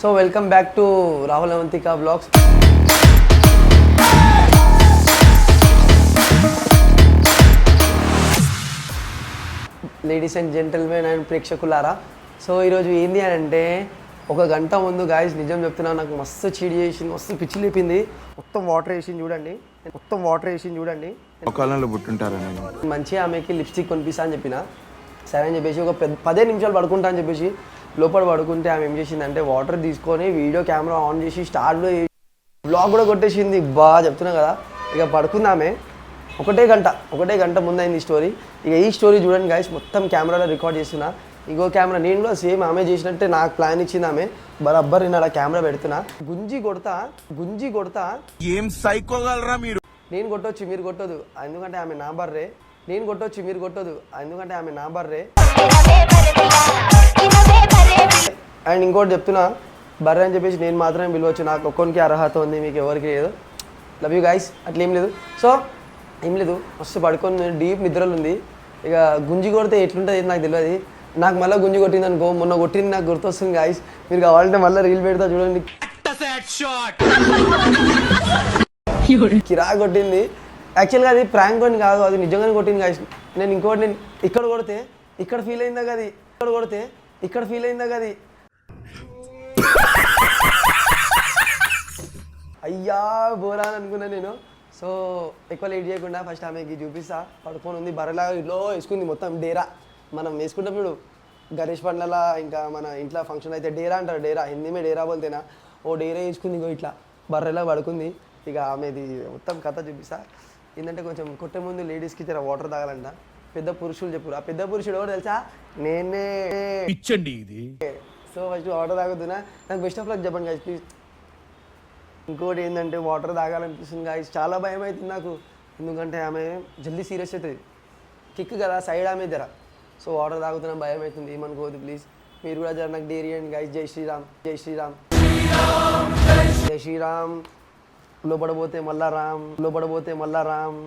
So welcome back to Rahul Avantika blogs. Ladies and gentlemen and ప్రేక్షకులారా, so ఈరోజు ఏంది అని అంటే ఒక గంట ముందు గాయస్ నిజం చెప్తున్నా, నాకు మస్తు చీడి చేసింది, మస్తు పిచ్చి లేపింది. మొత్తం వాటర్ వేసింది చూడండి. కాలంలో పుట్టుంటారా? మంచిగా ఆమెకి లిప్స్టిక్ కొనిపిస్తా అని చెప్పిన. సరే అని చెప్పేసి ఒక 15 నిమిషాలు పడుకుంటా అని చెప్పేసి లోపల పడుకుంటే ఆమె ఏం చేసిందంటే వాటర్ తీసుకొని వీడియో కెమెరా ఆన్ చేసి స్టార్ట్లో బ్లాగ్ కూడా కొట్టేసింది. బాగా చెప్తున్నా కదా, ఇక పడుకుందామే. ఒకటే గంట ముందైంది ఈ స్టోరీ. ఇక ఈ స్టోరీ చూడండి గాయస్, మొత్తం కెమెరాలో రికార్డ్ చేస్తున్నా. ఇంకో కెమెరా నేను కూడా సేమ్ ఆమె చేసినట్టే నాకు ప్లాన్ ఇచ్చింది ఆమె. బరబ్బర్ నేను అలా కెమెరా పెడుతున్నా. గుంజి కొడతా ఏం సైకోగలరా మీరు? నేను కొట్టొచ్చు, మీరు కొట్టదు, ఎందుకంటే ఆమె నా బర్రే. నేను కొట్టొచ్చు, మీరు కొట్టదు, ఎందుకంటే ఆమె నా బర్రే. అండ్ ఇంకోటి చెప్తున్నా, బర్రె అని చెప్పేసి నేను మాత్రమే పిలవచ్చు. నాకు ఒక్కొనికి అర్హత ఉంది, మీకు ఎవరికి లేదు. Love you guys. అట్లా ఏం లేదు. సో ఏం లేదు, మస్తు పడుకొని డీప్ నిద్రలు ఉంది. ఇక గుంజి కొడితే ఎట్లుంటుంది నాకు తెలియదు. నాకు మళ్ళీ గుంజి కొట్టింది అనుకో, మొన్న కొట్టింది నాకు గుర్తొస్తుంది గాయస్. మీరు కావాలంటే మళ్ళీ రీల్ పెడతా చూడండి. కిరా కొట్టింది. యాక్చువల్గా అది ప్రాంక్ అని కాదు, అది నిజంగానే కొట్టింది గాయస్. నేను ఇక్కడ కొడితే ఇక్కడ ఫీల్ అయిందా అది, ఇక్కడ ఫీల్ అయిందా అది. అయ్యా బోరా అని అనుకున్నా నేను. సో ఎక్కువ లేట్ చేయకుండా ఫస్ట్ ఆమెకి చూపిస్తా. పడుకొని ఉంది, బర్రెలా ఇట్లో వేసుకుంది మొత్తం డేరా. మనం వేసుకుంటాం ఇప్పుడు గణేష్ పండ్లలా, ఇంకా మన ఇంట్లో ఫంక్షన్ అయితే డేరా అంటారు. డేరా హిందీ మే డేరా బోల్తేనా, ఓ డేరా వేసుకుంది. ఇంకో ఇట్లా బర్రెలా పడుకుంది. ఇక ఆమెది మొత్తం కథ చూపిస్తా. ఏంటంటే కొంచెం కొట్టే ముందు లేడీస్కి జర వాటర్ తాగాలంట. పెద్ద పురుషులు చెప్పురు. ఆ పెద్ద పురుషుడు ఎవరు తెలుసా? నేనే. ఇచ్చండి ఇది. సో ఫస్ట్ వాటర్ తాగుతున్నా. నాకు బెస్ట్ ఆఫ్ లక్ చెప్పండి గాయస్ ప్లీజ్. ఇంకోటి ఏంటంటే వాటర్ తాగాలనిపిస్తుంది గాయస్. చాలా భయం అవుతుంది నాకు, ఎందుకంటే ఆమె జల్దీ సీరియస్ అవుతుంది. కిక్ కదా సైడ్ ఆమె జర. సో వాటర్ తాగుతున్నా, భయం అవుతుంది, ఏమనుకోవద్దు ప్లీజ్. మీరు కూడా జర నాకు డేరీ అండ్ గాయస్. జై శ్రీరామ్. లోపడబోతే మల్లా రామ్.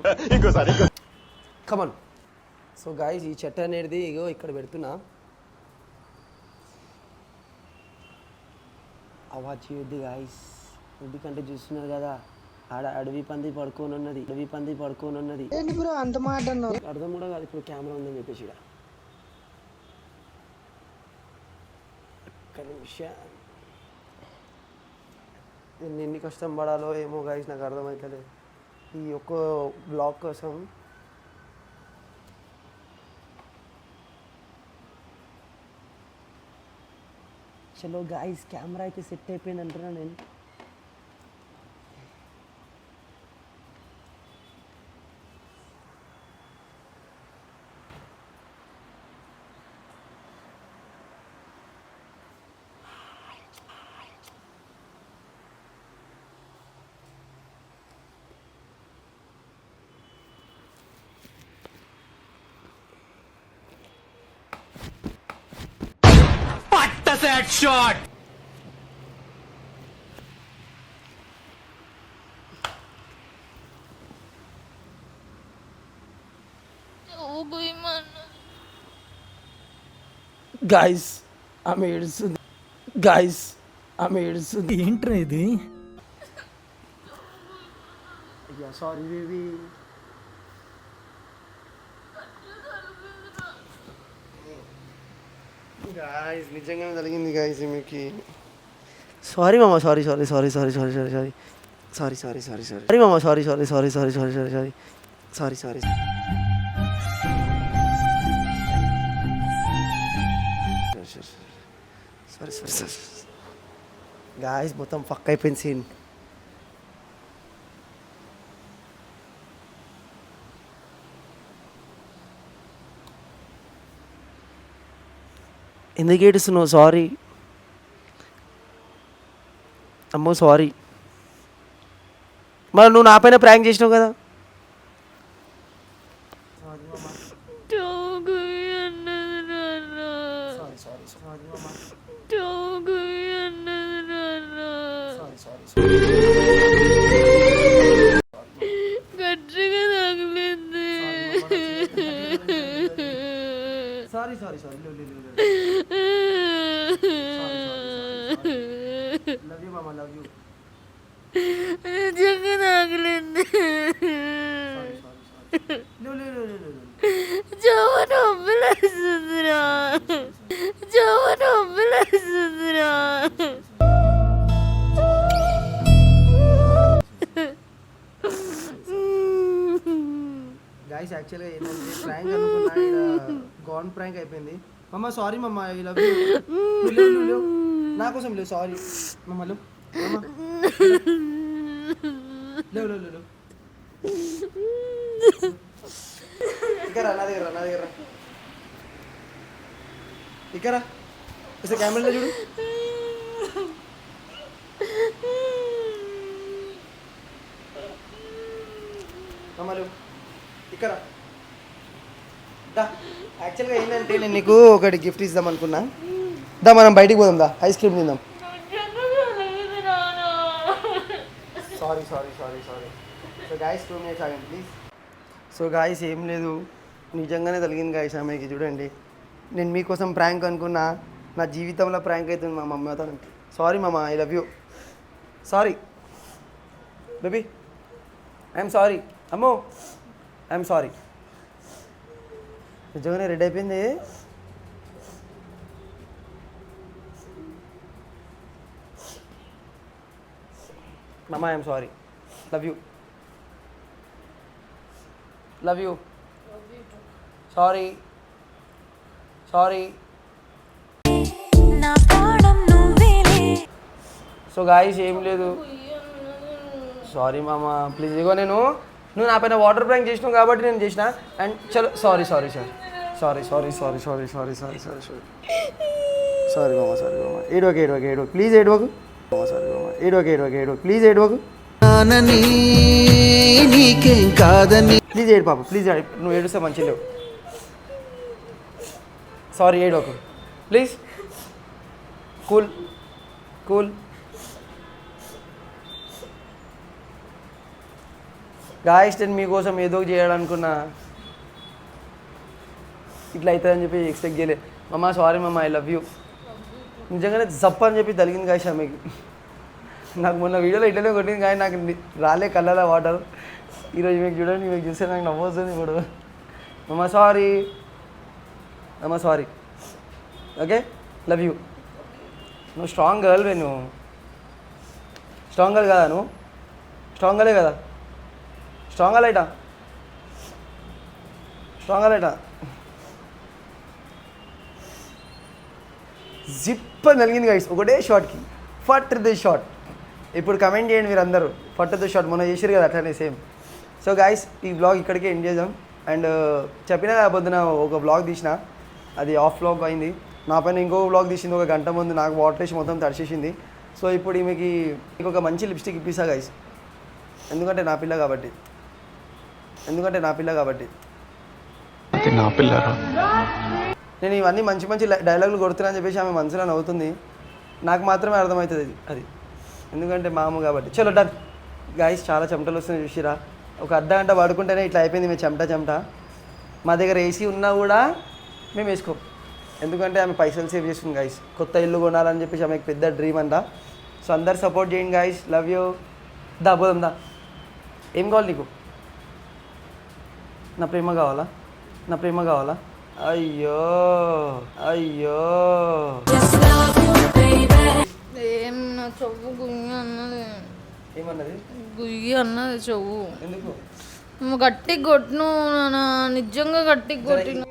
కమన్. సో గాయస్ ఈ చెట్టు అనేది ఇగో ఇక్కడ పెడుతున్నా. అవాజ్ చేయొద్దు గాయస్, ఎందుకంటే చూస్తున్నారు కదా ఆడ అడవి పంది పడుకొని ఉన్నది. అర్థం కూడా కాదు ఇప్పుడు కెమెరా ఉందని చెప్పేసి. ఒక్క నిమిషం, నేను ఎన్ని కష్టం పడాలో ఏమో గాయస్, నాకు అర్థమవుతుంది ఈ ఒక్క బ్లాగ్ కోసం. చలో గాయస్, కెమెరా అయితే సెట్ అయిపోయింది అంటున్నా నేను. Shot. గాయస్ ఆమె ఏడుస్తుంది. ఏంట్రా ఇది? అయ్యా సారీ బేబీ. గాయస్ నిజంగానే జరిగింది గాయస్ మీకు. సారీ మామ, సారీ మామ, సారీ. గాయస్ మొత్తం ఫక్ అయిపోయింది సీన్. ఎందుకు ఏడుస్తున్నావు? సారీ అమ్మో, సారీ. మరి నువ్వు నా పైన ప్రాంక్ చేసినావు కదా. సారీ లవ్ యూ మామ, లవ్ యూ. నిజంగా నాగలేదు. జవ నొప్పులేస్తుందిరా, జవ నొప్పులేస్తుందిరా. గైస్ యాక్చువల్గా ఏంటంటే ప్రాంక్ అనుకున్నా, గాన్ ప్రాంక్ అయిపోయింది. మమ్మ సారీ మమ్మ, ఐ లవ్ యూ. నా కోసం లేవు, సారీ మమ్మ. లేవు లేవు లేవు లేవు. ఇక్కడ నా దగ్గర, నా దగ్గర ఇక్కడ ఒకసారి కెమెరాలో చూడు. మమ్మలు ఇక్కడ దా. యాక్చువల్గా ఏంటంటే నేను నీకు ఒకటి గిఫ్ట్ ఇద్దాం అనుకున్నా. దా మనం బయటికి పోదాం, దా ఐస్ క్రీమ్ తిందాం. Sorry sorry sorry sorry. So guys 2 minutes ఆగండి ప్లీజ్. సో గాయస్ ఏం లేదు, నిజంగానే తగిలింది గాయస్ ఆమెకి. చూడండి, నేను మీకోసం ప్రాంక్ అనుకున్నా, నా జీవితంలో ప్రాంక్ అవుతుంది మా మమ్మీతో. సారీ మామ, I love you. Sorry baby, I'm sorry. అమ్మో ఐఎమ్ సారీ. నిజంగానే రెడీ అయిపోయింది. మామ I'm sorry, love you, love you, sorry sorry. So guys ఏం లేదు, సారీ మామ ప్లీజ్. ఇగో నువ్వు నా పైన వాటర్ ప్రాంక్ చేసినావు కాబట్టి నేను చేసిన. అండ్ చలో sorry sorry sorry sorry sorry sorry sorry sorry sorry sorry sorry sorry మామ, సారీ మామ. ఏడవకు ఏడవకు ఏడవకు ప్లీజ్, ఏడవకు మామ. సారీ మామ, ఏడవకు ఏడవకు ఏడవకు ప్లీజ్, ఏడవకు. నీకేం కాదని ప్లీజ్ ఏడు పాప, ప్లీజ్ ఏడు. నువ్వు ఏడుస్తే మంచి లేవు. సారీ ఏడవకు ప్లీజ్. Cool cool. గాయస్ నేను మీకోసం ఏదో చేయాలనుకున్నా, ఇట్లా అవుతుందని చెప్పి ఎక్స్పెక్ట్ చేయలేదు. మమ్మ సారీ మమ్మ, ఐ లవ్ యూ. నిజంగానే జప్ప అని చెప్పి తగిలింది గాయస్ ఆమెకి. నాకు మొన్న వీడియోలో ఇట్లనే కొట్టింది కానీ నాకు రాలే కళ్ళలో వాటర్. ఈరోజు మీకు చూడండి, మీకు చూస్తే నాకు నవ్వొస్తుంది ఇప్పుడు. Mumma sorry, mumma sorry. Okay love you. నువ్వు స్ట్రాంగ్ గర్ల్ వే, నువ్వు స్ట్రాంగ్ గర్ల్ కదా, నువ్వు స్ట్రాంగ్ గర్లే కదా. స్ట్రాంగ్ లైటా, స్ట్రాంగ్ లైటా. జిప్ అని నలిగింది గైస్ ఒకటే షార్ట్కి. ఫట్ ది షార్ట్. ఇప్పుడు కమెంట్ చేయండి మీరు అందరూ, ఫట్ ది షార్ట్ మొన్న చేసారు కదా అట్లనే సేమ్. సో గైస్ ఈ బ్లాగ్ ఇక్కడికే ఎండ్ చేద్దాం. అండ్ చెప్పినా పొద్దున ఒక బ్లాగ్ తీసిన, అది ఆఫ్ బ్లాగ్ అయింది. నా పైన ఇంకో బ్లాగ్ తీసింది ఒక గంట ముందు, నాకు వాటర్ వేసి మొత్తం తడిచేసింది. సో ఇప్పుడు ఈమెకి ఒక మంచి లిప్స్టిక్ ఇప్పిస్తా గైస్, ఎందుకంటే నా పిల్ల కాబట్టి. నా పిల్లరా, నేను ఇవన్నీ మంచి మంచి డైలాగులు కొడుతున్నా అని చెప్పేసి ఆమె మనసులో నవ్వుతుంది. నాకు మాత్రమే అర్థమవుతుంది అది, ఎందుకంటే మామ కాబట్టి. చలో డన్ గాయస్. చాలా చెమటలు వస్తున్నాయి చూసిరా. ఒక అర్ధగంట పడుకుంటేనే ఇట్లా అయిపోయింది మేము చెమట. మా దగ్గర ఏసీ ఉన్నా కూడా మేము వేసుకోం, ఎందుకంటే ఆమె పైసలు సేవ్ చేస్తుంది గాయస్. కొత్త ఇల్లు కొనాలని చెప్పేసి ఆమెకు పెద్ద డ్రీమ్ అంట. సో అందరు సపోర్ట్ చేయండి గాయస్, లవ్ యూ. దా పోదాం దా. ఏం కావాలి నీకు? నా ప్రేమ కావాలా? నా ప్రేమ కావాలా? అయ్యో అయ్యో. ఏం నా చెవు గుయ్యి అన్నది. ఏమన్నది? గుయ్యి అన్నది చెవు. ఎందుకు? గట్టిగా కొట్టిను నాన్న, నిజంగా గట్టిగా కొట్టిను.